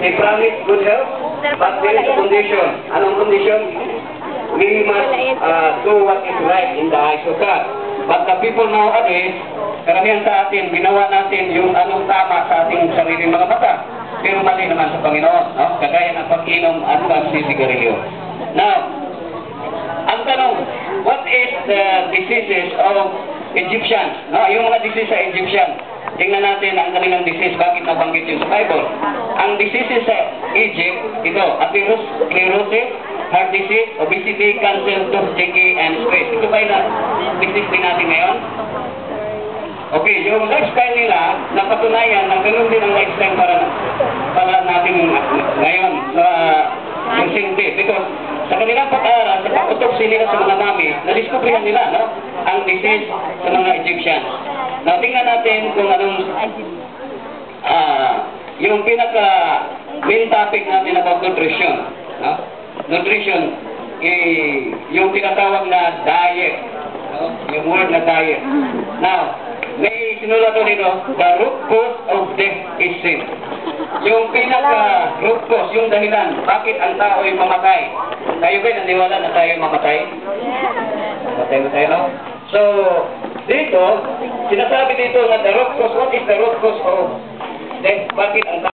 they promise good health, but there is a condition. Anong condition? We must do what is right in the eyes of God. But the people nowadays, karamihan sa atin, ginawa natin yung anong tama sa ating sariling mga mata. Pero mali naman sa Panginoon, no? Kagaya ng pag-inom at pagsisigarilyo. Now, ang tanong, what is the diseases of Egyptians? No? Yung mga disease sa Egyptian, tingnan natin ang kanilang disease, bakit nabanggit yun sa Bible. Ang diseases sa Egypt, ito, sclerosis, heart disease, obesity, cancer, tooth decay, and stress. Ito ba yung disease din natin ngayon? Okay, yung lifestyle nila, napatunayan na ganun din ang lifestyle para natin ngayon sa presente. Because sa kanilang pag-aaral, sa pag-utopsy nila sa mga mami, nadiskubrihan nila, no? Ang disease sa mga Egyptians. Now, tingnan natin kung anong yung pinaka-main topic natin about nutrition. No? Nutrition, yung tinatawag na diet. No? Yung word na diet. Now, may sinulat ko dito, the root cause of death is sin. Yung pinaka-root cause, yung dahilan, bakit ang tao ay mamatay. Tayo ba naniwala na tayo mamatay? Mamatay ba tayo, no? So, dito, sinasabi dito na the root cause, what is the root cause of death? Bakit ang